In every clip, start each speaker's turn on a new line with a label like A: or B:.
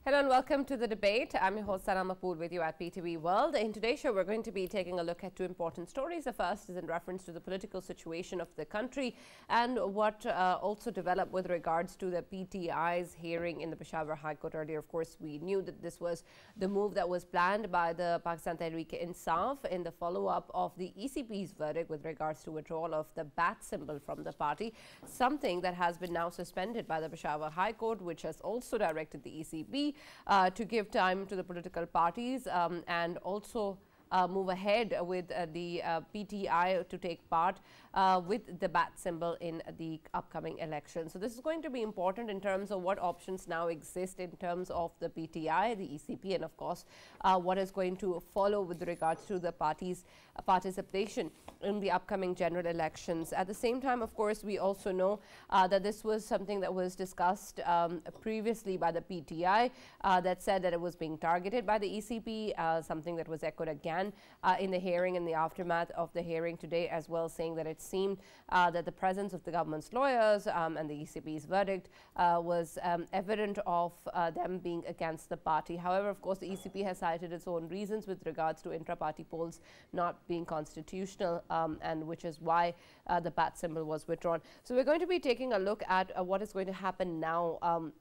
A: Hello and welcome to the debate. I'm your host Maqbool with you at PTV World. In today's show, we're going to be taking a look at two important stories. The first is in reference to the political situation of the country and what also developed with regards to the PTI's hearing in the Peshawar High Court earlier. Of course, we knew that this was the move that was planned by the Pakistan Tehreek-e-Insaf in the follow-up of the ECP's verdict with regards to withdrawal of the bat symbol from the party, something that has been now suspended by the Peshawar High Court, which has also directed the ECP to give time to the political parties and also move ahead with the PTI to take part with the bat symbol in the upcoming election. So this is going to be important in terms of what options now exist in terms of the PTI, the ECP, and of course what is going to follow with regards to the party's participation in the upcoming general elections. At the same time, of course, we also know that this was something that was discussed previously by the PTI that said that it was being targeted by the ECP, something that was echoed again in the hearing, in the aftermath of the hearing today as well, saying that it seemed that the presence of the government's lawyers and the ECP's verdict was evident of them being against the party. However, of course, the ECP has cited its own reasons with regards to intra-party polls not being constitutional, and which is why the bat symbol was withdrawn. So we're going to be taking a look at what is going to happen now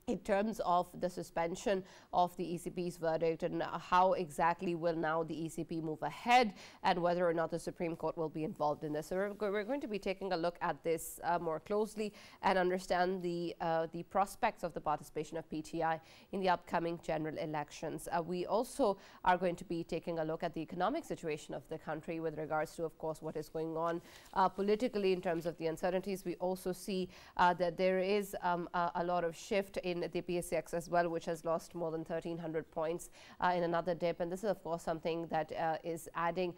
A: in terms of the suspension of the ECP's verdict and how exactly will now the ECP move ahead and whether or not the Supreme Court will be involved in this. So we're going to be taking a look at this more closely and understand the prospects of the participation of PTI in the upcoming general elections. We also are going to be taking a look at the economic situation of the country with regards to, of course, what is going on politically in terms of the uncertainties. We also see that there is a lot of shift in the PSX as well, which has lost more than 1,300 points in another dip. And this is, of course, something that is adding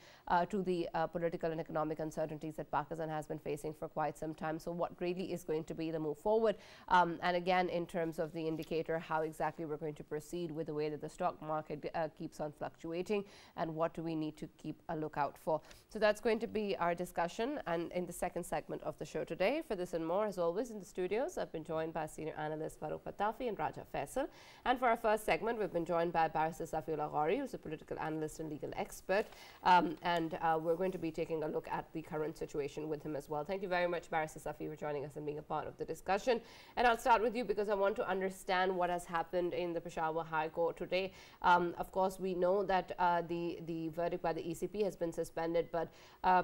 A: to the political and economic uncertainties that Pakistan has been facing for quite some time. So what really is going to be the move forward? And again, in terms of the indicator, how exactly we're going to proceed with the way that the stock market keeps on fluctuating and what do we need to keep a lookout for? So that's going to be our discussion. And in the second segment of the show today, for this and more, as always, in the studios, I've been joined by senior analyst Farrukh and Raja Faisal. And for our first segment, we've been joined by Barrister Safi Ghauri, who's a political analyst and legal expert. And we're going to be taking a look at the current situation with him as well. Thank you very much, Barrister Safi, for joining us and being a part of the discussion. And I'll start with you because I want to understand what has happened in the Peshawar High Court today. Of course, we know that the verdict by the ECP has been suspended, but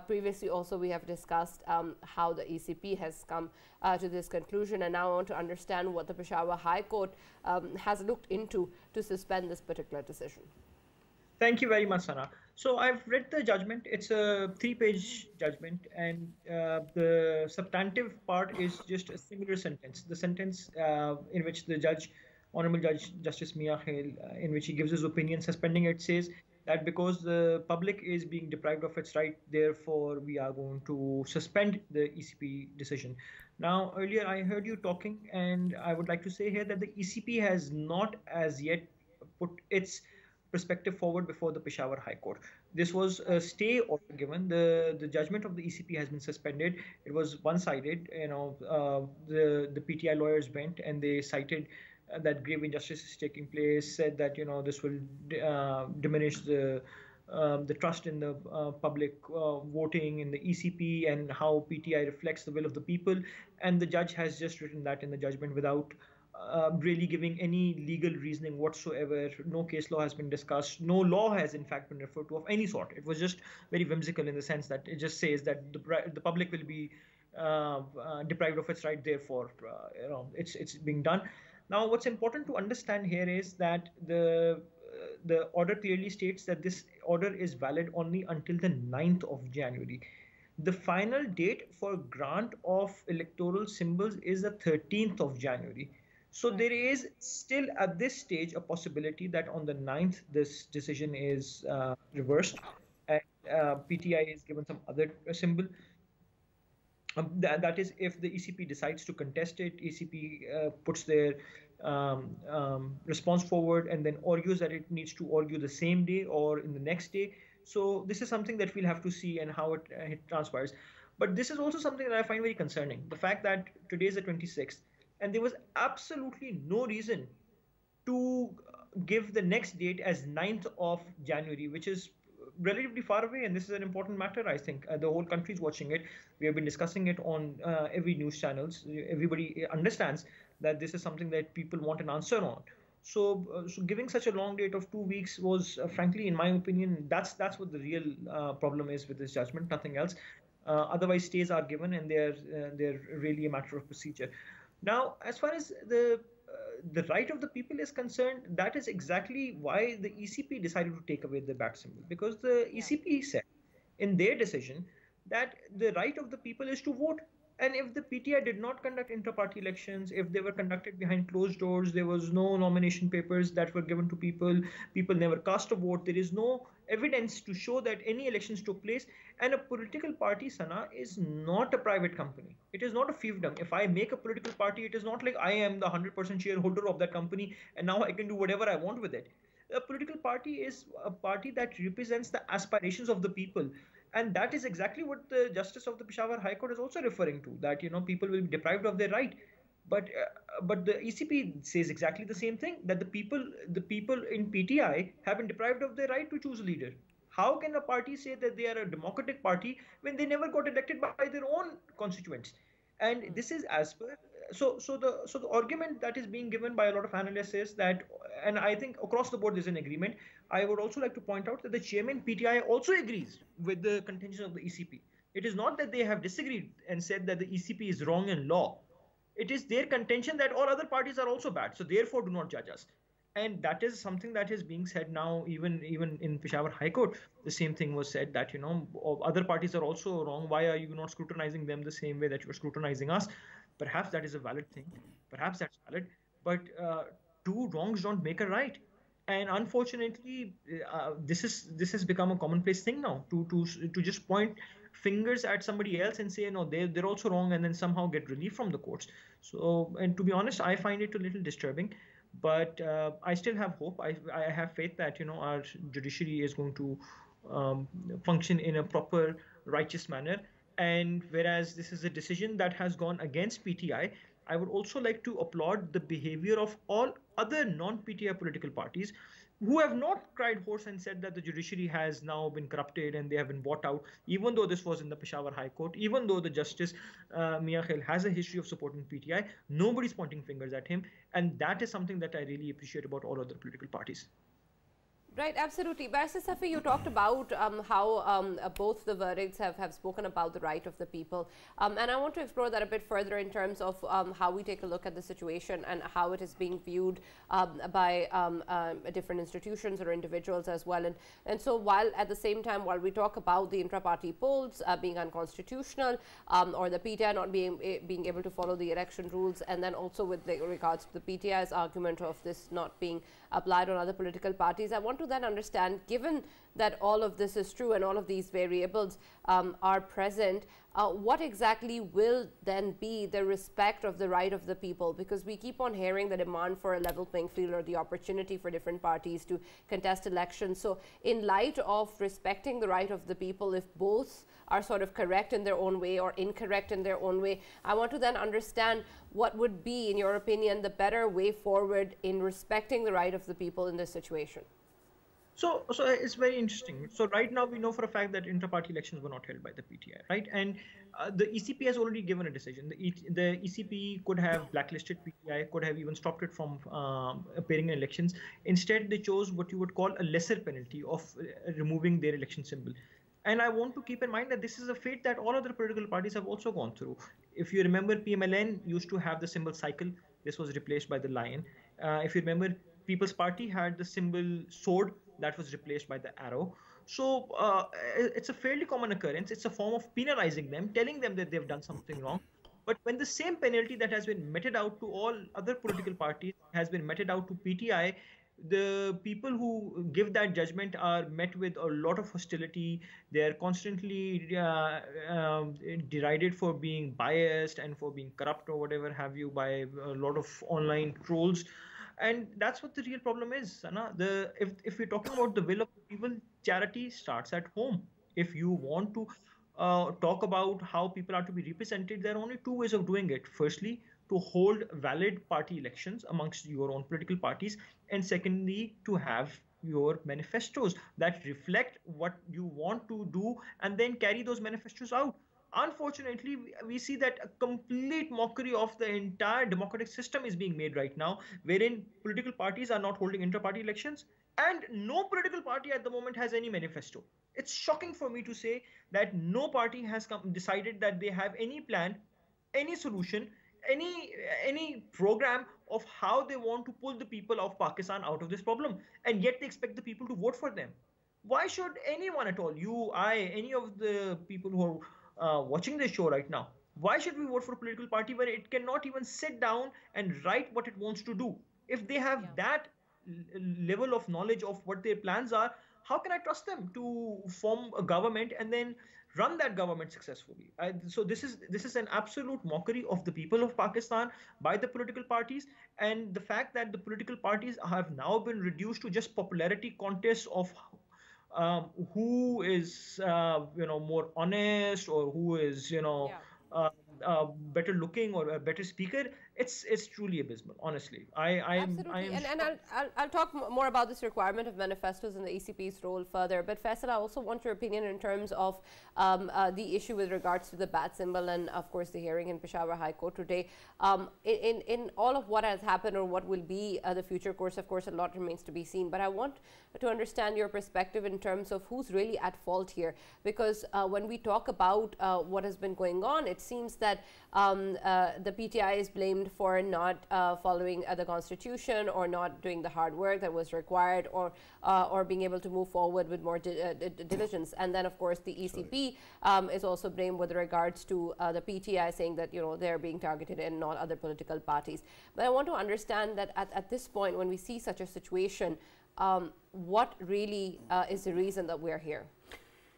A: previously also we have discussed how the ECP has come to this conclusion. And now I want to understand what the Peshawar High Court has looked into to suspend this particular decision.
B: Thank you very much, Sana. So I've read the judgment. It's a 3-page judgment, and the substantive part is just a singular sentence. The sentence in which the judge, Honorable Judge Justice Mia Khail, in which he gives his opinion suspending it, says that because the public is being deprived of its right, therefore we are going to suspend the ECP decision. Now, earlier I heard you talking, and I would like to say here that the ECP has not as yet put its perspective forward before the Peshawar High Court. This was a stay order given. The judgment of the ECP has been suspended. It was one-sided. The PTI lawyers went and they cited that grave injustice is taking place, said that this will diminish the trust in the public voting in the ECP and how PTI reflects the will of the people. And the judge has just written that in the judgment without really giving any legal reasoning whatsoever. No case law has been discussed. No law has in fact been referred to of any sort. It was just very whimsical in the sense that it just says that the public will be deprived of its right, therefore it's being done. Now, what's important to understand here is that the order clearly states that this order is valid only until the 9th of January. The final date for grant of electoral symbols is the 13th of January. So there is still at this stage a possibility that on the 9th this decision is reversed and PTI is given some other symbol. That is, if the ECP decides to contest it, ECP puts their response forward and then argues that it needs to argue the same day or in the next day. So this is something that we'll have to see and how it transpires. But this is also something that I find very concerning. The fact that today is the 26th and there was absolutely no reason to give the next date as 9th of January, which is relatively far away. And this is an important matter, I think. The whole country is watching it. We have been discussing it on every news channels. Everybody understands that this is something that people want an answer on. So giving such a long date of 2 weeks was, frankly, in my opinion, that's what the real problem is with this judgment, nothing else. Otherwise, stays are given, and they're really a matter of procedure. Now, as far as the right of the people is concerned, that is exactly why the ECP decided to take away the bat symbol, because the ECP said in their decision that the right of the people is to vote. And if the PTI did not conduct inter-party elections, if they were conducted behind closed doors, there was no nomination papers that were given to people, people never cast a vote, there is no evidence to show that any elections took place. And a political party, Sana, is not a private company. It is not a fiefdom. If I make a political party, it is not like I am the 100% shareholder of that company and now I can do whatever I want with it. A political party is a party that represents the aspirations of the people. And that is exactly what the justice of the Peshawar High Court is also referring to, that people will be deprived of their right. But the ECP says exactly the same thing, that the people in PTI have been deprived of their right to choose a leader. How can a party say that they are a democratic party when they never got elected by their own constituents? And this is as per the argument that is being given by a lot of analysts is that, and I think across the board there's an agreement. I would also like to point out that the chairman PTI also agrees with the contention of the ECP. It is not that they have disagreed and said that the ECP is wrong in law. It is their contention that all other parties are also bad, so therefore do not judge us. And that is something that is being said now, even in Peshawar High Court. The same thing was said that other parties are also wrong. Why are you not scrutinizing them the same way that you are scrutinizing us? Perhaps that is a valid thing. Perhaps that's valid. But two wrongs don't make a right. And unfortunately, this has become a commonplace thing now to just point fingers at somebody else and say no, they're also wrong, and then somehow get relief from the courts. So, and to be honest, I find it a little disturbing. But I still have hope. I have faith that our judiciary is going to function in a proper, righteous manner. And whereas this is a decision that has gone against PTI, I would also like to applaud the behavior of all other non-PTI political parties who have not cried horse and said that the judiciary has now been corrupted and they have been bought out, even though this was in the Peshawar High Court, even though the Justice Mia Khail has a history of supporting PTI, nobody's pointing fingers at him. And that is something that I really appreciate about all other political parties.
A: Right, absolutely. Barrister Safi, you talked about how both the verdicts have spoken about the right of the people. And I want to explore that a bit further in terms of how we take a look at the situation and how it is being viewed by different institutions or individuals as well. And so while at the same time, while we talk about the intra-party polls being unconstitutional or the PTI not being able to follow the election rules, and then also with regards to the PTI's argument of this not being applied on other political parties, I want to then understand, given that all of this is true and all of these variables are present, what exactly will then be the respect of the right of the people? Because we keep on hearing the demand for a level playing field or the opportunity for different parties to contest elections. So in light of respecting the right of the people, if both are sort of correct in their own way or incorrect in their own way, I want to then understand what would be, in your opinion, the better way forward in respecting the right of the people in this situation.
B: So it's very interesting. So right now we know for a fact that inter-party elections were not held by the PTI, right? And the ECP has already given a decision. The ECP could have blacklisted PTI, could have even stopped it from appearing in elections. Instead, they chose what you would call a lesser penalty of removing their election symbol. And I want to keep in mind that this is a fate that all other political parties have also gone through. If you remember, PMLN used to have the symbol cycle. This was replaced by the lion. If you remember, People's Party had the symbol sword. That was replaced by the arrow. So it's a fairly common occurrence. It's a form of penalizing them, telling them that they've done something wrong. But when the same penalty that has been meted out to all other political parties has been meted out to PTI, the people who give that judgment are met with a lot of hostility. They are constantly derided for being biased and for being corrupt or whatever have you by a lot of online trolls. And that's what the real problem is, Sana. If we're talking about the will of the people, charity starts at home. If you want to talk about how people are to be represented, there are only two ways of doing it. Firstly, to hold valid party elections amongst your own political parties, and secondly, to have your manifestos that reflect what you want to do and then carry those manifestos out. Unfortunately, we see that a complete mockery of the entire democratic system is being made right now, wherein political parties are not holding inter-party elections, and no political party at the moment has any manifesto. It's shocking for me to say that no party has decided that they have any plan, any solution, any any program of how they want to pull the people of Pakistan out of this problem, and yet they expect the people to vote for them. Why should anyone at all, you, I, any of the people who are watching this show right now, why should we vote for a political party where it cannot even sit down and write what it wants to do? If they have that level of knowledge of what their plans are, how can I trust them to form a government and then run that government successfully? So this is an absolute mockery of the people of Pakistan by the political parties, and the fact that the political parties have now been reduced to just popularity contests of who is more honest, or who is better looking or a better speaker. It's truly abysmal, honestly.
A: Absolutely. And I'll talk more about this requirement of manifestos and the ECP's role further. But Faisal, I also want your opinion in terms of the issue with regards to the bat symbol and, of course, the hearing in Peshawar High Court today. In all of what has happened or what will be the future course, of course, a lot remains to be seen. But I want to understand your perspective in terms of who's really at fault here. Because when we talk about what has been going on, it seems that the PTI is blamed for not following the constitution, or not doing the hard work that was required, or being able to move forward with more diligence. And then, of course, the ECP is also blamed with regards to the PTI, saying that they're being targeted and not other political parties. But I want to understand that at this point, when we see such a situation, what really is the reason that we're here?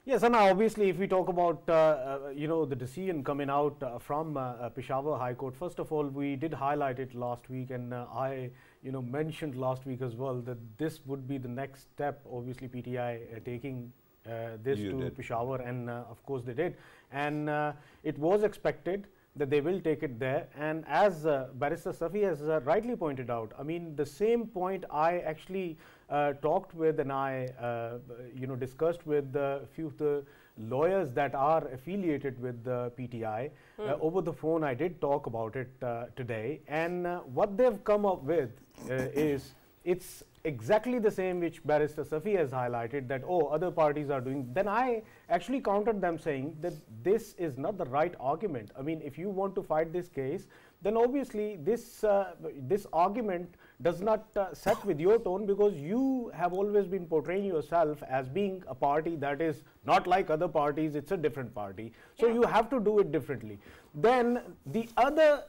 C: Yes, and obviously, if we talk about the decision coming out from Peshawar High Court, first of all, we did highlight it last week, and I mentioned last week as well that this would be the next step. Obviously, PTI taking this to Peshawar, and of course they did, and it was expected that they will take it there. And as Barrister Safi has rightly pointed out, I mean, the same point I actually talked with, and I discussed with a few of the lawyers that are affiliated with the PTI. Over the phone, I did talk about it today, and what they've come up with is it's exactly the same which Barrister Safi has highlighted, that other parties are doing. Then I actually countered them saying that this is not the right argument. I mean, if you want to fight this case, then obviously this argument does not set with your tone, because you have always been portraying yourself as being a party that is not like other parties. It's a different party, so you have to do it differently. Then the other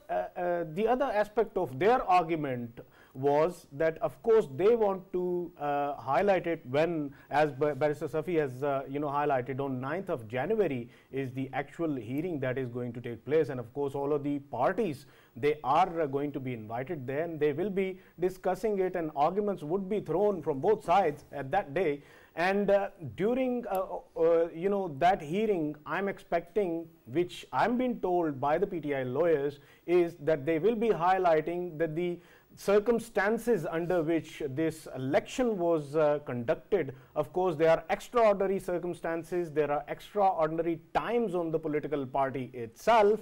C: aspect of their argument was that, of course, they want to highlight it when, as Barrister Safi has highlighted, on 9th of January is the actual hearing that is going to take place, and of course all of the parties, they are going to be invited there, and they will be discussing it, and arguments would be thrown from both sides at that day. And during that hearing, I'm expecting, which I'm being told by the PTI lawyers, is that they will be highlighting that the circumstances under which this election was conducted, of course, there are extraordinary circumstances, there are extraordinary times on the political party itself,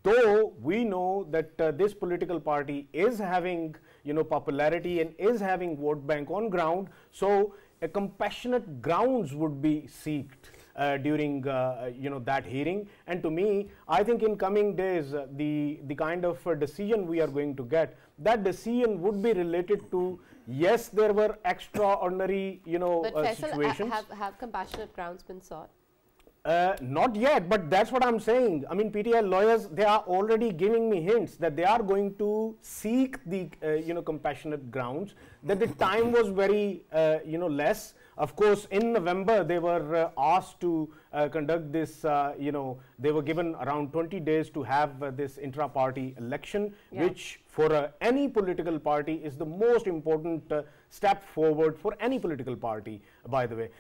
C: though we know that this political party is having popularity and is having vote bank on ground, so a compassionate grounds would be sought during that hearing. And to me, I think in coming days, the kind of decision we are going to get, that decision would be related to, yes, there were extraordinary
A: but
C: situations.
A: Have compassionate grounds been sought?
C: Not yet, but that's what I'm saying. I mean, PTI lawyers, they are already giving me hints that they are going to seek the compassionate grounds, that the time was very less. Of course, in November, they were asked to conduct this, they were given around 20 days to have this intra-party election, which for any political party is the most important step forward for any political party, by the way.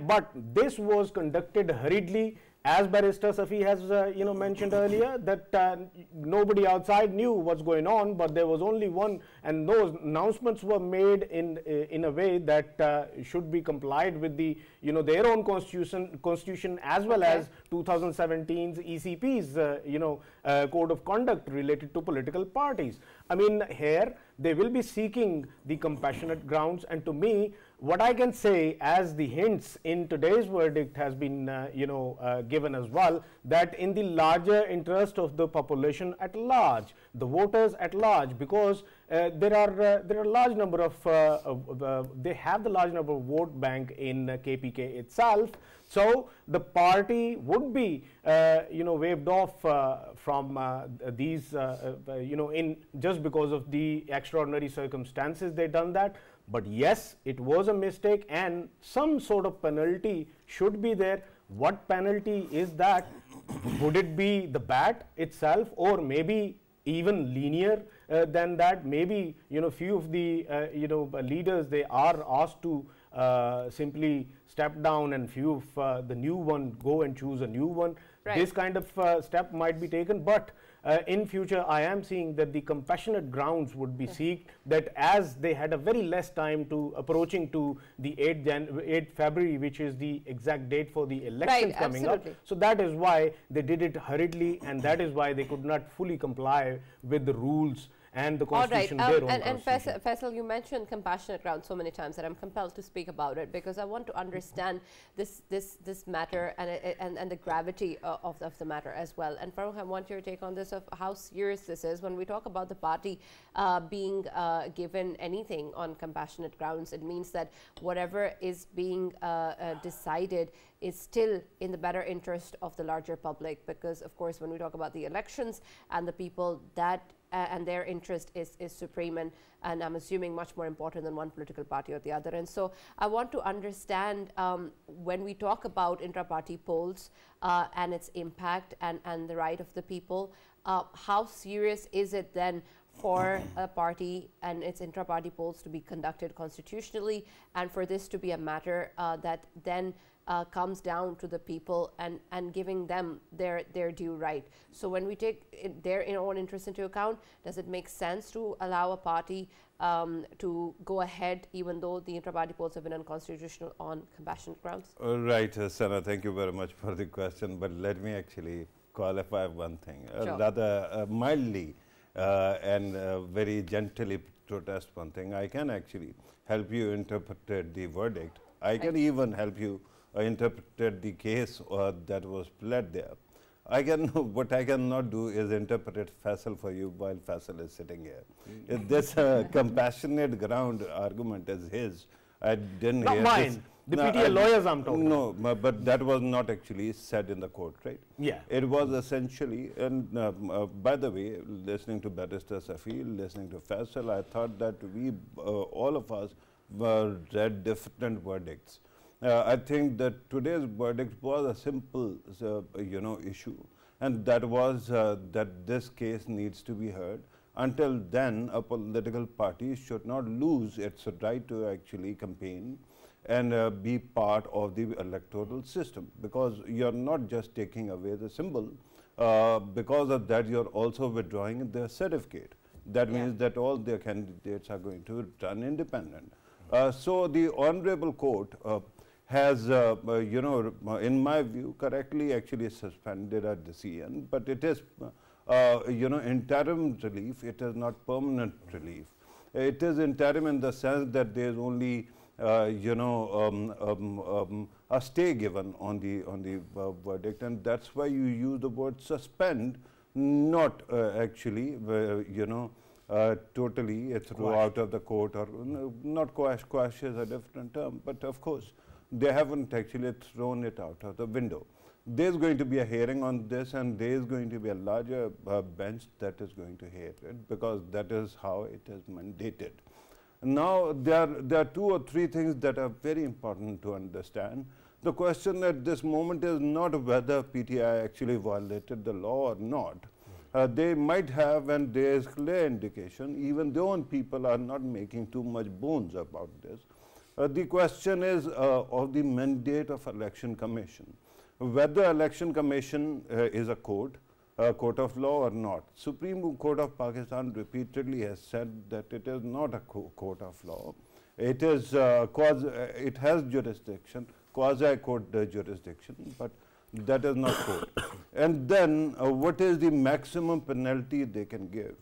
C: But this was conducted hurriedly. as Barrister Safi has mentioned earlier, that nobody outside knew what's going on, but there was only one, and those announcements were made in a way that should be complied with the their own constitution as well as 2017's ECP's code of conduct related to political parties. I mean, here they will be seeking the compassionate grounds, and to me, what I can say, as the hints in today's verdict has been given as well, that in the larger interest of the population at large, the voters at large, because there are a large number of they have the large number of vote bank in KPK itself. So the party would be waived off from these in just because of the extraordinary circumstances they done that. But yes, it was a mistake, and some sort of penalty should be there. What penalty is that? Would it be the bat itself, or maybe even linear than that? Maybe few of the leaders, they are asked to simply step down, and few of the new one go and choose a new one. Right. This kind of step might be taken, but in future, I am seeing that the compassionate grounds would be seeked, that as they had a very less time to approaching to the 8th February, which is the exact date for the elections coming up. So that is why they did it hurriedly, and that is why they could not fully comply with the rules and the constitution.
A: All right, and Faisal, you mentioned compassionate grounds so many times that I'm compelled to speak about it, because I want to understand this matter and the gravity of the matter as well. And Farrukh, I want your take on this, of how serious this is. When we talk about the party being given anything on compassionate grounds, it means that whatever is being decided is still in the better interest of the larger public, because of course when we talk about the elections and the people, that and their interest is supreme, and I'm assuming much more important than one political party or the other. And so I want to understand, when we talk about intra-party polls and its impact and the right of the people, how serious is it then for a party and its intra-party polls to be conducted constitutionally, and for this to be a matter that then comes down to the people and giving them their due right. So when we take their own interest into account, does it make sense to allow a party to go ahead even though the intra-party polls have been unconstitutional on compassionate grounds?
D: Right, Sana, thank you very much for the question, but let me actually qualify one thing.
A: Sure.
D: Rather mildly and very gently protest one thing. I can actually help you interpret the verdict. I can even help you interpret the case that was pled there. What I cannot do is interpret Faisal for you while Faisal is sitting here. If this compassionate ground argument is his, I didn't
C: not
D: hear
C: mine.
D: this.
C: The PTA lawyers I'm talking
D: about. No, but that was not actually said in the court, right?
C: Yeah.
D: It was essentially, and by the way, listening to Barrister Safi, listening to Faisal, I thought that we, all of us, read different verdicts. I think that today's verdict was a simple, issue, and that was that this case needs to be heard. Until then, a political party should not lose its right to actually campaign and be part of the electoral system, because you're not just taking away the symbol. Because of that, you're also withdrawing the certificate. That means that all their candidates are going to run independent. So the Honorable Court has, in my view, correctly actually suspended a decision, but it is, interim relief. It is not permanent relief. It is interim in the sense that there is only, a stay given on the verdict, and that's why you use the word suspend, not actually, totally throw out of the court, or not quash is a different term, but of course, they haven't actually thrown it out of the window. There's going to be a hearing on this, and there is going to be a larger bench that is going to hear it, because that is how it is mandated. Now, there are 2 or 3 things that are very important to understand. The question at this moment is not whether PTI actually violated the law or not. They might have, and there is clear indication, even their own people are not making too much bones about this. The question is of the mandate of Election Commission. whether Election Commission is a court of law or not. Supreme Court of Pakistan repeatedly has said that it is not a court of law. It is it has jurisdiction, quasi-court jurisdiction, but that is not court. And then what is the maximum penalty they can give?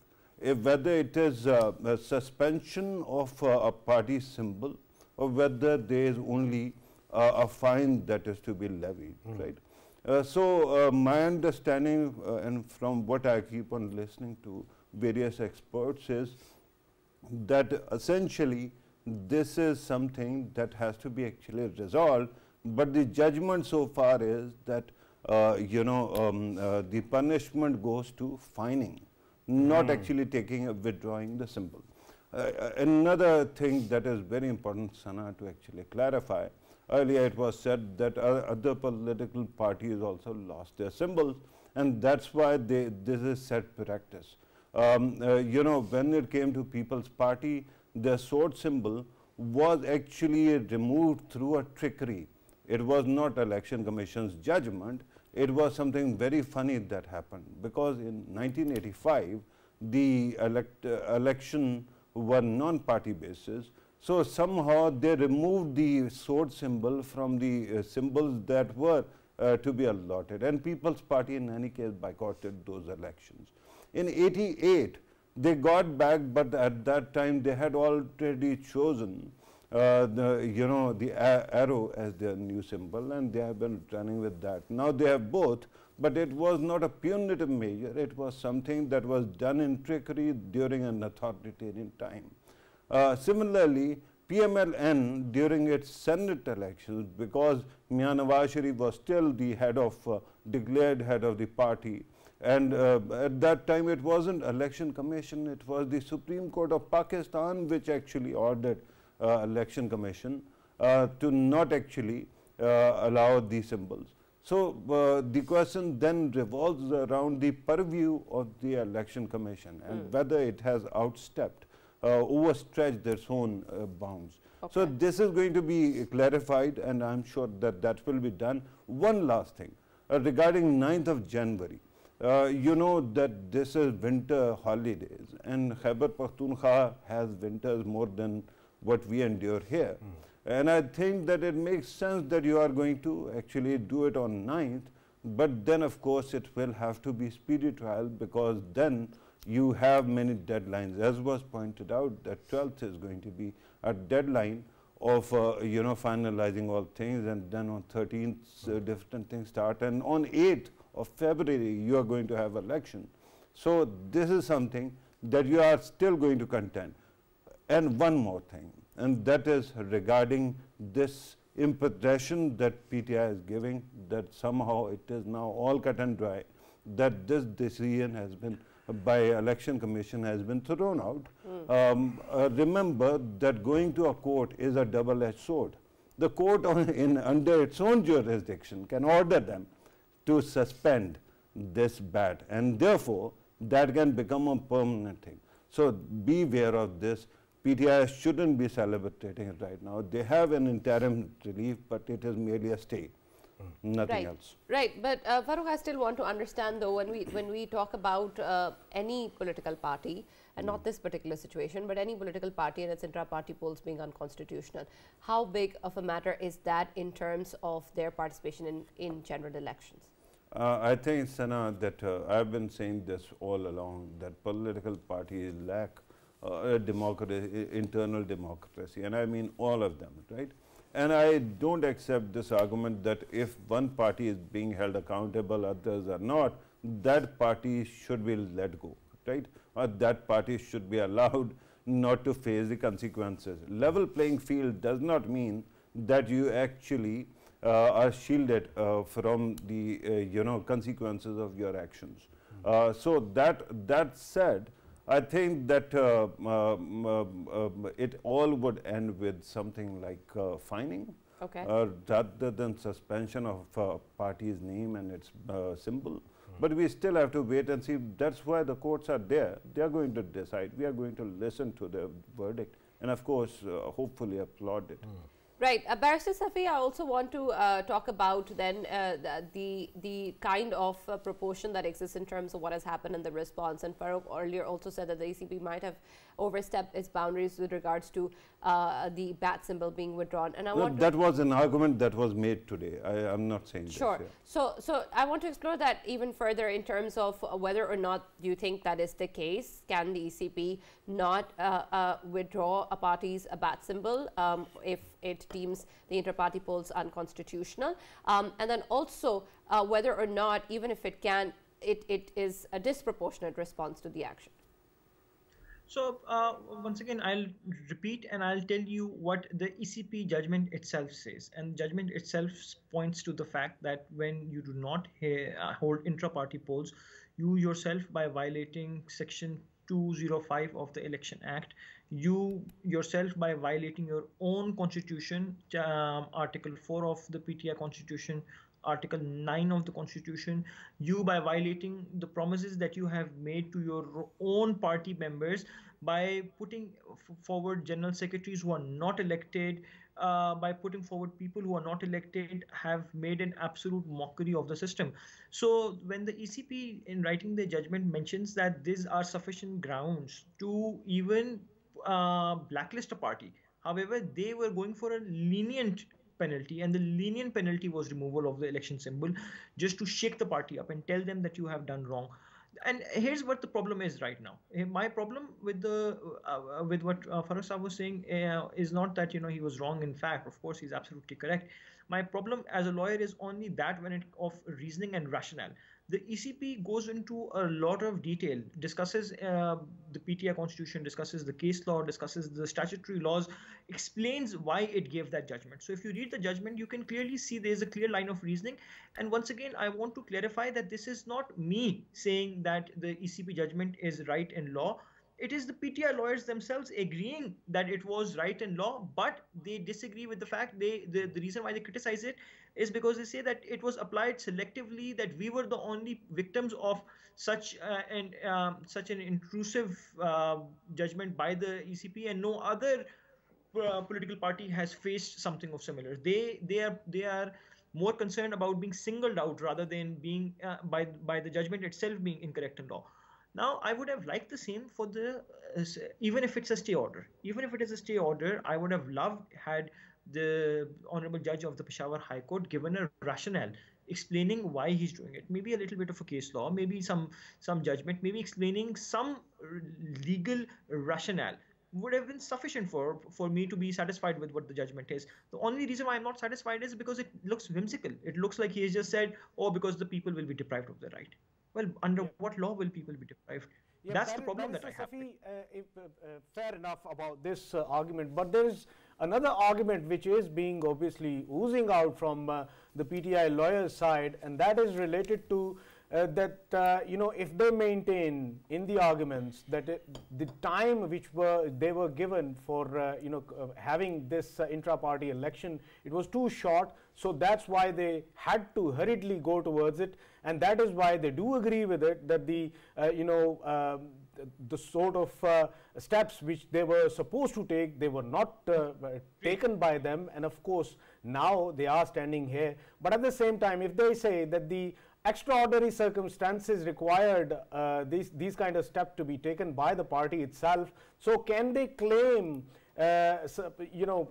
D: Whether it is a suspension of a party symbol or whether there is only a fine that is to be levied, right? So my understanding and from what I keep on listening to various experts is that essentially this is something that has to be actually resolved, but the judgment so far is that the punishment goes to fining, not actually withdrawing the symbol. Another thing that is very important, Sana, to actually clarify, earlier it was said that other political parties also lost their symbols, and that's why this is set practice. When it came to People's Party, the sword symbol was actually removed through a trickery. It was not Election Commission's judgment. It was something very funny that happened, because in 1985, the election were non-party basis. So somehow they removed the sword symbol from the symbols that were to be allotted, and People's Party in any case boycotted those elections. In 88, they got back, but at that time they had already chosen the arrow as their new symbol, and they have been running with that. Now they have both, but it was not a punitive measure. It was something that was done in trickery during an authoritarian time. Similarly, PMLN during its Senate elections, because Mian Nawaz Sharif was still the declared head of the party, and at that time it wasn't Election Commission, it was the Supreme Court of Pakistan which actually ordered Election Commission to not actually allow these symbols. So the question then revolves around the purview of the Election Commission and whether it has overstretched its own bounds. Okay. So this is going to be clarified, and I'm sure that that will be done. One last thing regarding 9th of January. You know that this is winter holidays, and Khyber Pakhtunkhwa has winters more than what we endure here. And I think that it makes sense that you are going to actually do it on 9th, but then of course it will have to be speedy trial, because then you have many deadlines. As was pointed out, that 12th is going to be a deadline of finalizing all things, and then on 13th different things start, and on 8th of February you are going to have election. So this is something that you are still going to contend. And one more thing, and that is regarding this impression that PTI is giving, that somehow it is now all cut and dry, that this decision has been by Election Commission has been thrown out. Remember that going to a court is a double-edged sword. The court under its own jurisdiction can order them to suspend this bat, and therefore that can become a permanent thing. So beware of this. PTI shouldn't be celebrating it right now. They have an interim relief, but it is merely a stay, nothing else.
A: Right, but Farrukh, I still want to understand though, when we talk about any political party, and not this particular situation, but any political party and its intra-party polls being unconstitutional, how big of a matter is that in terms of their participation in general elections?
D: I think, Sana, that I've been saying this all along, that political parties lack internal democracy, and I mean all of them, right? And I don't accept this argument that if one party is being held accountable, others are not, that party should be let go, right? Or that party should be allowed not to face the consequences. Level playing field does not mean that you actually are shielded from the consequences of your actions. So that said, I think that it all would end with something like fining, rather than suspension of a party's name and its symbol. But we still have to wait and see. That's why the courts are there. They are going to decide. We are going to listen to the verdict and, of course, hopefully applaud it.
A: Right, Barrister Safi, I also want to talk about then the kind of proportion that exists in terms of what has happened in the response. And Farrukh earlier also said that the ECB might have overstepped its boundaries with regards to the bat symbol being withdrawn. And I want
D: that was an argument that was made today. I'm not saying
A: sure.
D: This, yeah.
A: So I want to explore that even further in terms of whether or not you think that is the case. Can the ECB not withdraw a party's bat symbol if it deems the inter-party polls unconstitutional? And then also whether or not, even if it can, it is a disproportionate response to the action.
B: So once again, I'll repeat and I'll tell you what the ECP judgment itself says. And judgment itself points to the fact that when you do not hold intra-party polls, you yourself, by violating Section 205 of the Election Act, you yourself, by violating your own constitution, Article 4 of the PTI Constitution, Article 9 of the Constitution, you, by violating the promises that you have made to your own party members, by putting forward general secretaries who are not elected, by putting forward people who are not elected, have made an absolute mockery of the system. So when the ECP, in writing their judgment, mentions that these are sufficient grounds to even blacklist a party, however, they were going for a lenient penalty, and the lenient penalty was removal of the election symbol, just to shake the party up and tell them that you have done wrong. And here's what the problem is right now. My problem with the with what Farrukh was saying is not that he was wrong. In fact, of course, he's absolutely correct. My problem as a lawyer is only that when it of reasoning and rationale. The ECP goes into a lot of detail, discusses the PTI Constitution, discusses the case law, discusses the statutory laws, explains why it gave that judgment. So if you read the judgment, you can clearly see there's a clear line of reasoning. And once again, I want to clarify that this is not me saying that the ECP judgment is right in law. It is the PTI lawyers themselves agreeing that it was right in law, but they disagree with the fact the reason why they criticize it is because they say that it was applied selectively, that we were the only victims of such such an intrusive judgment by the ECP, and no other political party has faced something of similar. They are more concerned about being singled out rather than being by the judgment itself being incorrect in law. Now, I would have liked the same for the, even if it's a stay order. Even if it is a stay order, I would have loved had the Honorable Judge of the Peshawar High Court given a rationale explaining why he's doing it. Maybe a little bit of a case law, maybe some judgment, maybe explaining some legal rationale would have been sufficient for me to be satisfied with what the judgment is. The only reason why I'm not satisfied is because it looks whimsical. It looks like he has just said, oh, because the people will be deprived of their right. Well, under what law will people be deprived? That's the problem that I have.
C: Safi, fair enough about this argument, but there is another argument which is being obviously oozing out from the PTI lawyers' side, and that is related to that if they maintain in the arguments that the time which they were given for having this intra-party election, it was too short, so that's why they had to hurriedly go towards it, and that is why they do agree with it, that the the sort of steps which they were supposed to take, they were not taken by them, and of course now they are standing here. But at the same time, if they say that the extraordinary circumstances required these kind of steps to be taken by the party itself, so can they claim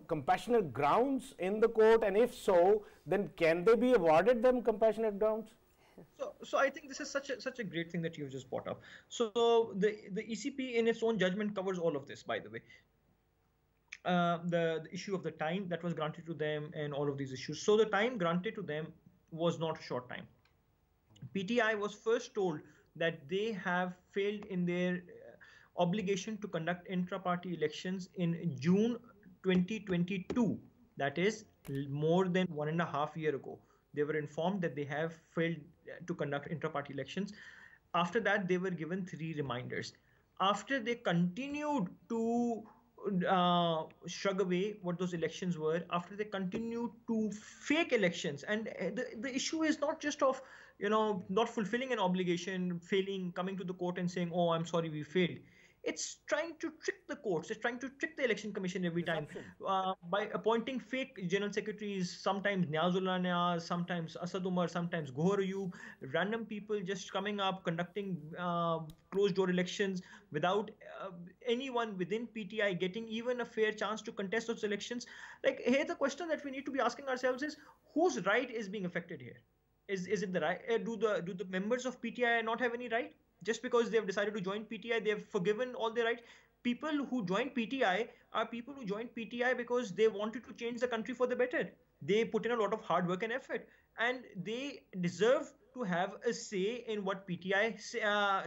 C: compassionate grounds in the court, and if so, then can they be awarded them compassionate grounds?
B: So I think this is such a great thing that you've just brought up. So the ECP in its own judgment covers all of this, by the way. The issue of the time that was granted to them and all of these issues. So the time granted to them was not a short time. PTI was first told that they have failed in their obligation to conduct intra-party elections in June 2022. That is more than 1.5 years ago. They were informed that they have failed to conduct intra-party elections. After that, they were given 3 reminders. After they continued to shrug away what those elections were, after they continued to fake elections, and the issue is not just of not fulfilling an obligation, failing, coming to the court and saying, oh, I'm sorry, we failed. it's trying to trick the courts, it's trying to trick the election commission every time
C: Deception.
B: by appointing fake general secretaries, sometimes Niazullah Niaz, sometimes Asad Umar, sometimes Ghauri, random people just coming up, conducting closed door elections without anyone within PTI getting even a fair chance to contest those elections. Like, here the question that we need to be asking ourselves is, whose right is being affected here? Is it the right? Do the members of PTI not have any right? Just because they have decided to join PTI, they have forgiven all their right. People who join PTI are people who joined PTI because they wanted to change the country for the better. They put in a lot of hard work and effort, and they deserve to have a say in what PTI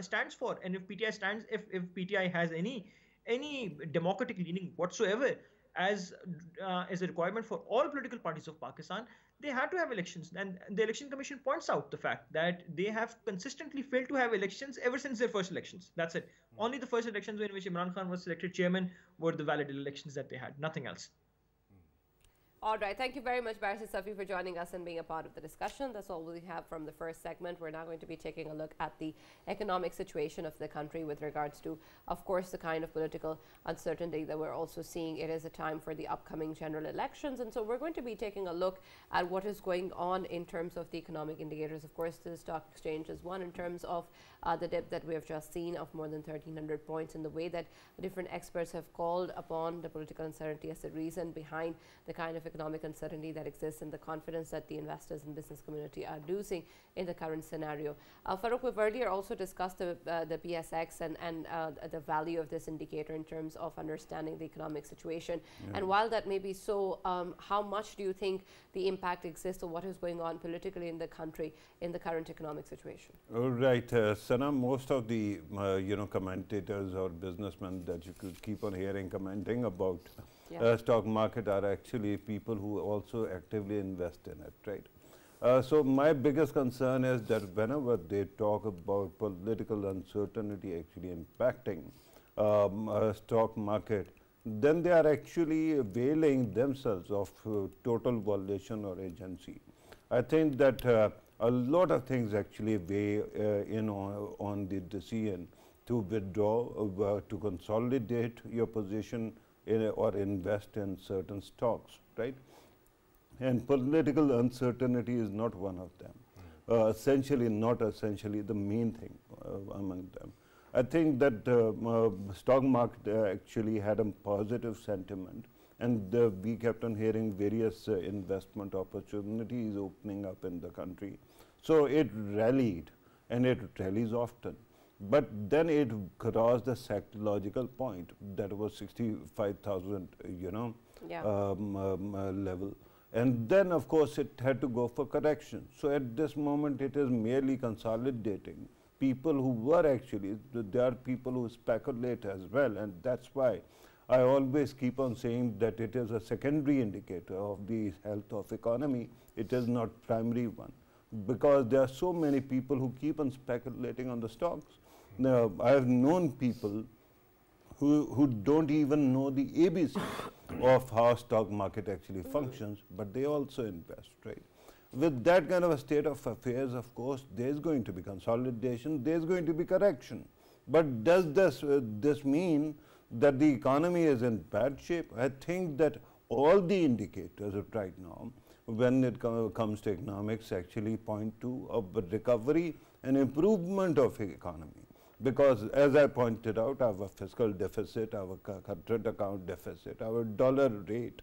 B: stands for. And if PTI stands, if PTI has any democratic leaning whatsoever, as a requirement for all political parties of Pakistan, they had to have elections. And the election commission points out the fact that they have consistently failed to have elections ever since their first elections. That's it. Only the first elections in which Imran Khan was selected chairman were the valid elections that they had, nothing else.
A: All right. Thank you very much, Barrister Safi, for joining us and being a part of the discussion. That's all we have from the first segment. We're now going to be taking a look at the economic situation of the country with regards to, of course, the kind of political uncertainty that we're also seeing. It is a time for the upcoming general elections. And so we're going to be taking a look at what is going on in terms of the economic indicators. Of course, the stock exchange is one in terms of the dip that we have just seen of more than 1,300 points, and the way that different experts have called upon the political uncertainty as the reason behind the kind of economic uncertainty that exists and the confidence that the investors and business community are losing in the current scenario. Farrukh, we've earlier also discussed the PSX and the value of this indicator in terms of understanding the economic situation. Yeah. And while that may be so, how much do you think the impact exists, or what is going on politically in the country in the current economic situation?
D: Right, Sana, most of the commentators or businessmen that you could keep on hearing commenting about stock market are actually people who also actively invest in it, right? So my biggest concern is that whenever they talk about political uncertainty actually impacting stock market, then they are actually availing themselves of total violation or agency. I think that a lot of things actually weigh in on the decision to withdraw, to consolidate your position or invest in certain stocks, right? And political uncertainty is not one of them. Not essentially the main thing among them. I think that stock market actually had a positive sentiment, and we kept on hearing various investment opportunities opening up in the country. So it rallied, and it rallies often. But then it crossed the psychological point that was 65,000, level. And then, of course, it had to go for correction. So at this moment, it is merely consolidating. People who were actually, there are people who speculate as well, and that's why I always keep on saying that it is a secondary indicator of the health of economy. It is not primary one, because there are so many people who keep on speculating on the stocks. Now, I have known people who don't even know the ABC of how stock market actually functions, but they also invest, right? With that kind of a state of affairs, of course, there's going to be consolidation, there's going to be correction. But does this mean that the economy is in bad shape? I think that all the indicators right now, when it comes to economics, actually point to a recovery and improvement of the economy. Because as I pointed out, our fiscal deficit, our current account deficit, our dollar rate,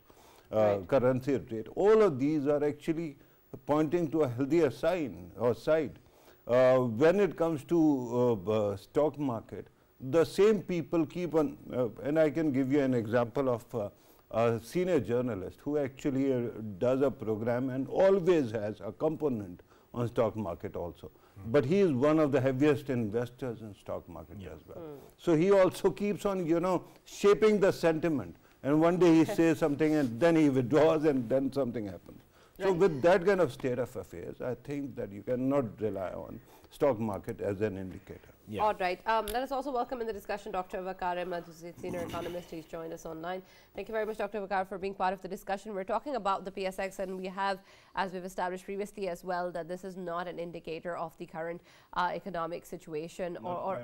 D: currency rate, all of these are actually pointing to a healthier sign or side. When it comes to stock market, the same people keep on, and I can give you an example of a senior journalist who actually does a program and always has a component on stock market also. But he is one of the heaviest investors in stock market as well. So he also keeps on, shaping the sentiment. And one day he says something and then he withdraws and then something happens. So with that kind of state of affairs, I think that you cannot rely on stock market as an indicator.
C: Yeah.
A: All right. Let us also welcome in the discussion Dr. Vaqar Ahmed, who's a senior economist. He's joined us online. Thank you very much, Dr. Vaqar, for being part of the discussion. We're talking about the PSX, and we have, as we've established previously as well, that this is not an indicator of the current economic situation or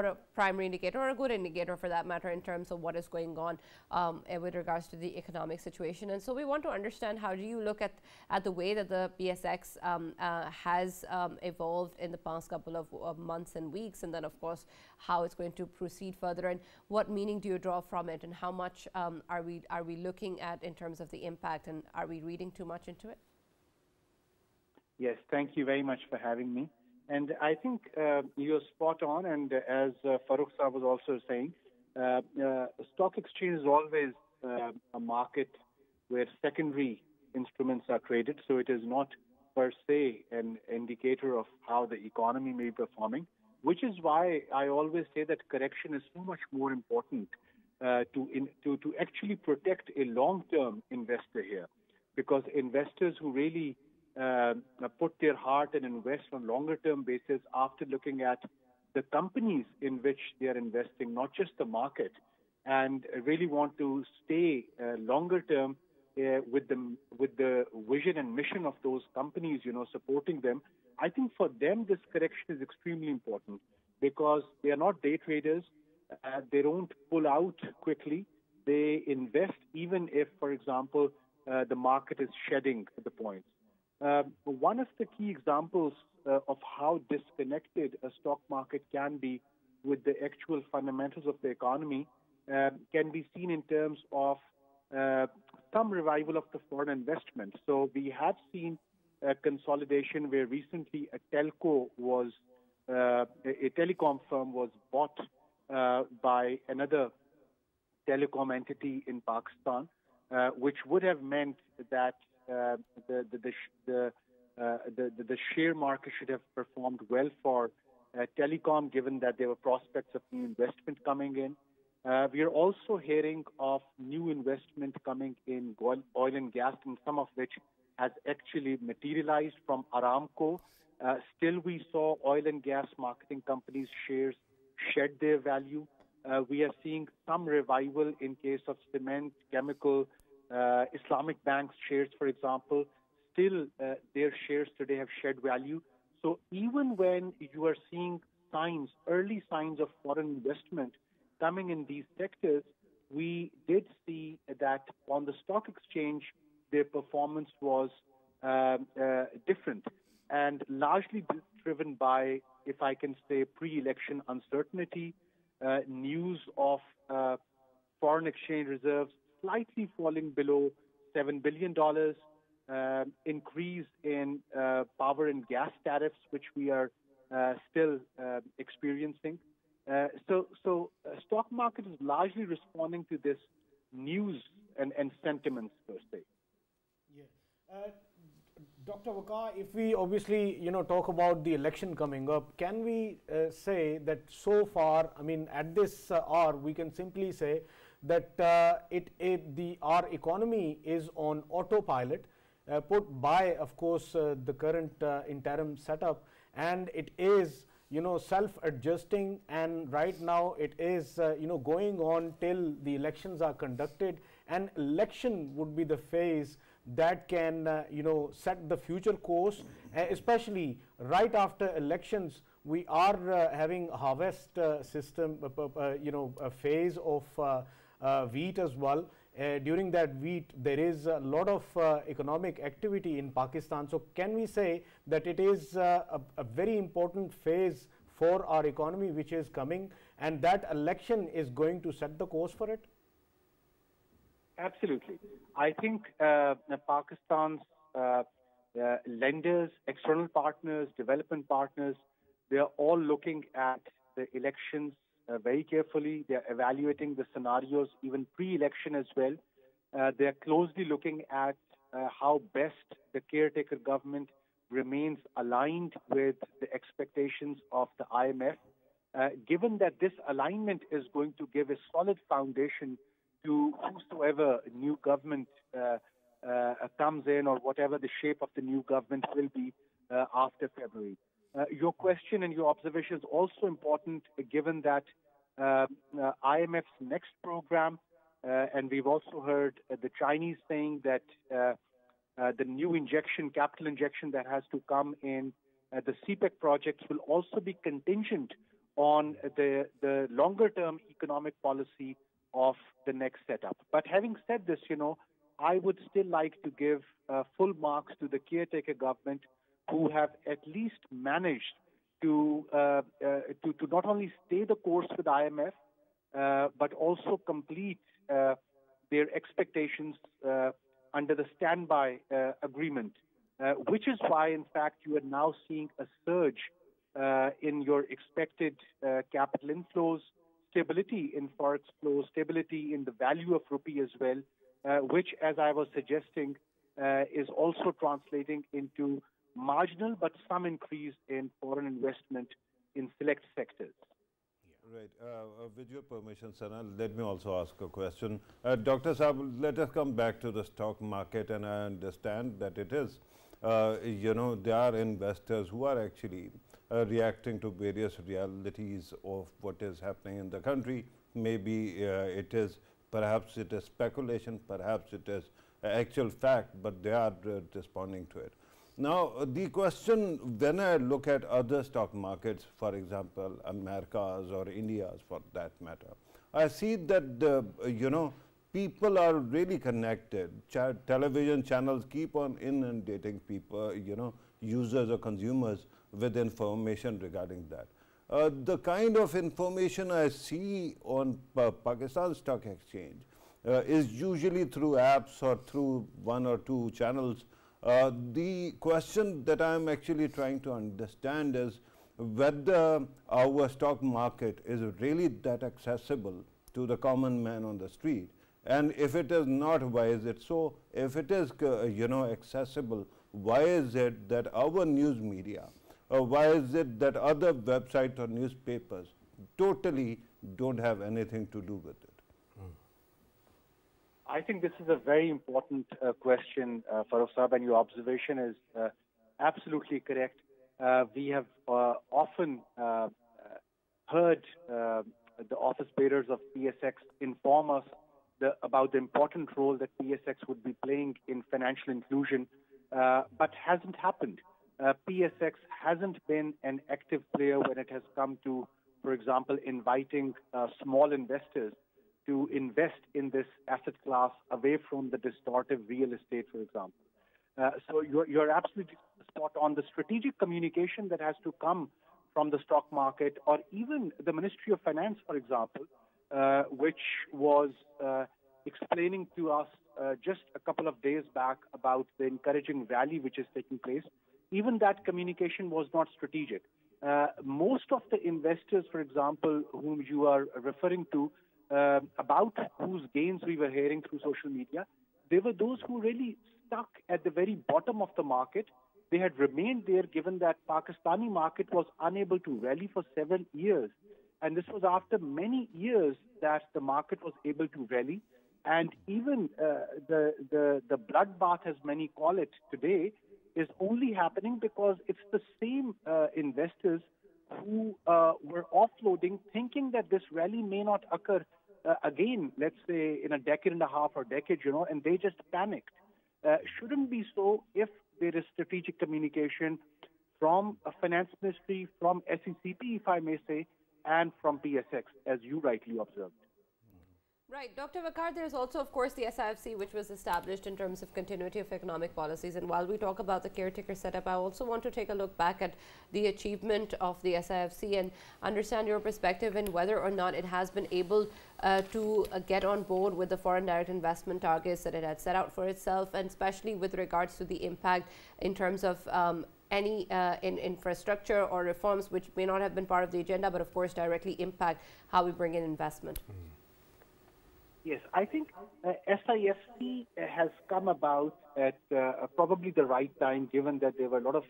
A: a primary indicator or a good indicator for that matter in terms of what is going on with regards to the economic situation. And so we want to understand, how do you look at the way that the PSX has evolved in the past couple of months and weeks, and then of course how it's going to proceed further, and what meaning do you draw from it, and how much are we looking at in terms of the impact, and are we reading too much into it?
E: Yes, thank you very much for having me. And I think you're spot on, and as Farrukh Sahab was also saying, stock exchange is always a market where secondary instruments are traded, so it is not per se an indicator of how the economy may be performing, which is why I always say that correction is so much more important to actually protect a long-term investor here, because investors who really put their heart and invest on longer-term basis after looking at the companies in which they are investing, not just the market, and really want to stay longer-term with the vision and mission of those companies, supporting them. I think for them, this correction is extremely important because they are not day traders. They don't pull out quickly. They invest even if, for example, the market is shedding the points. One of the key examples of how disconnected a stock market can be with the actual fundamentals of the economy can be seen in terms of some revival of the foreign investment. So we have seen a consolidation where recently a telecom firm was bought by another telecom entity in Pakistan, which would have meant that the share market should have performed well for telecom, given that there were prospects of new investment coming in. We are also hearing of new investment coming in oil and gas, and some of which has actually materialized from Aramco. Still, we saw oil and gas marketing companies' shares shed their value. We are seeing some revival in case of cement, chemical, Islamic banks' shares, for example. Still, their shares today have shed value. So even when you are seeing early signs of foreign investment coming in these sectors, we did see that on the stock exchange, their performance was different and largely driven by, if I can say, pre-election uncertainty, news of foreign exchange reserves slightly falling below $7 billion, increase in power and gas tariffs, which we are still experiencing. So stock market is largely responding to this news and sentiments per se.
C: Yeah. Dr. Vaqar, if we obviously talk about the election coming up, can we say that so far, I mean, at this hour, we can simply say that our economy is on autopilot, put by, of course, the current interim setup, and it is self-adjusting, and right now it is going on till the elections are conducted, and election would be the phase that can set the future course, especially right after elections. We are having a harvest system, a phase of wheat as well. During that wheat, there is a lot of economic activity in Pakistan. So can we say that it is a very important phase for our economy which is coming, and that election is going to set the course for it?
E: Absolutely. I think Pakistan's lenders, external partners, development partners, they are all looking at the elections very carefully. They are evaluating the scenarios, even pre-election as well. They are closely looking at how best the caretaker government remains aligned with the expectations of the IMF, given that this alignment is going to give a solid foundation to whosoever new government comes in, or whatever the shape of the new government will be after February. Your question and your observation is also important given that IMF's next program, and we've also heard the Chinese saying that the new capital injection that has to come in the CPEC projects will also be contingent on the longer-term economic policy of the next setup. But having said this, I would still like to give full marks to the caretaker government, who have at least managed to not only stay the course with IMF, but also complete their expectations under the standby agreement, which is why, in fact, you are now seeing a surge in your expected capital inflows, stability in forex flows, stability in the value of rupee as well, which, as I was suggesting, is also translating into marginal but some increase in foreign investment in select sectors.
D: Right. With your permission, Sana, let me also ask a question. Dr. Saab, let us come back to the stock market, and I understand that it is, there are investors who are actually reacting to various realities of what is happening in the country. Maybe perhaps it is speculation, perhaps it is actual fact, but they are responding to it. Now, the question, when I look at other stock markets, for example, America's or India's for that matter, I see that, people are really connected. Television channels keep on inundating people, users or consumers with information regarding that. The kind of information I see on Pakistan Stock Exchange is usually through apps or through one or two channels. The question that I am actually trying to understand is whether our stock market is really that accessible to the common man on the street. And if it is not, why is it so? If it is, accessible, why is it that our news media, why is it that other websites or newspapers totally don't have anything to do with it?
E: I think this is a very important question, Farrukh Saab, and your observation is absolutely correct. We have often heard the office bearers of PSX inform us about the important role that PSX would be playing in financial inclusion, but hasn't happened. PSX hasn't been an active player when it has come to, for example, inviting small investors to invest in this asset class away from the distortive real estate, for example. So you're absolutely spot on. The strategic communication that has to come from the stock market, or even the Ministry of Finance, for example, which was explaining to us just a couple of days back about the encouraging rally which is taking place, even that communication was not strategic. Most of the investors, for example, whom you are referring to, about whose gains we were hearing through social media, they were those who really stuck at the very bottom of the market. They had remained there given that Pakistani market was unable to rally for 7 years. And this was after many years that the market was able to rally. And even the bloodbath, as many call it today, is only happening because it's the same investors who were offloading, thinking that this rally may not occur again, let's say in a decade and a half or decade, and they just panicked. Shouldn't be so if there is strategic communication from a finance ministry, from SECP, if I may say, and from PSX, as you rightly observed.
A: Right. Dr. Vaqar, there's also, of course, the SIFC, which was established in terms of continuity of economic policies. And while we talk about the caretaker setup, I also want to take a look back at the achievement of the SIFC and understand your perspective in whether or not it has been able to get on board with the foreign direct investment targets that it had set out for itself, and especially with regards to the impact in terms of any in infrastructure or reforms which may not have been part of the agenda, but of course directly impact how we bring in investment.
E: Yes, I think SIFC has come about at probably the right time, given that there were a lot of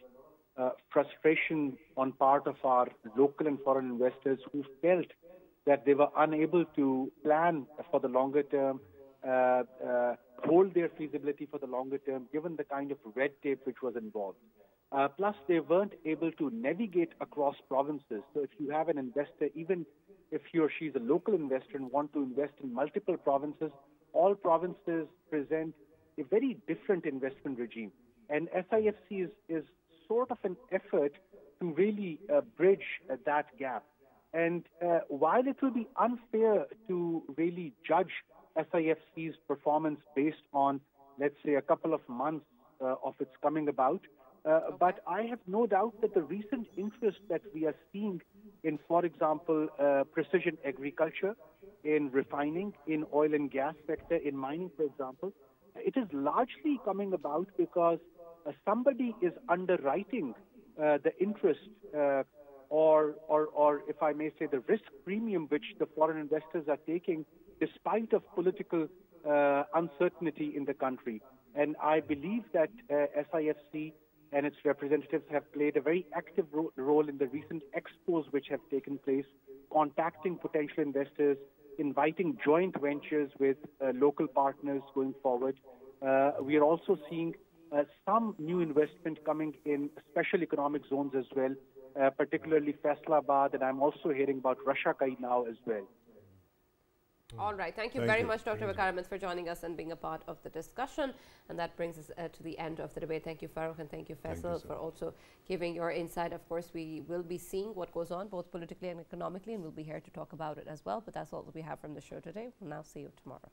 E: frustration on part of our local and foreign investors who felt that they were unable to plan for the longer term, hold their feasibility for the longer term, given the kind of red tape which was involved. Plus, they weren't able to navigate across provinces. So if you have an investor, even if he or she is a local investor and want to invest in multiple provinces, all provinces present a very different investment regime. And SIFC is sort of an effort to really bridge that gap. And while it will be unfair to really judge SIFC's performance based on, let's say, a couple of months of its coming about, but I have no doubt that the recent interest that we are seeing in, for example, precision agriculture, in refining, in oil and gas sector, in mining, for example, it is largely coming about because somebody is underwriting the interest or if I may say, the risk premium which the foreign investors are taking despite of political uncertainty in the country. And I believe that SIFC and its representatives have played a very active role in the recent expos which have taken place, contacting potential investors, inviting joint ventures with local partners going forward. We are also seeing some new investment coming in special economic zones as well, particularly Faisalabad, and I'm also hearing about Rashakai now as well.
A: All right. Thank you very much, Dr. Vaqar Ahmed, for joining us and being a part of the discussion. And that brings us to the end of the debate. Thank you, Farrukh, and thank you, Faisal, for also giving your insight. Of course, we will be seeing what goes on both politically and economically, and we'll be here to talk about it as well. But that's all that we have from the show today. We'll now see you tomorrow.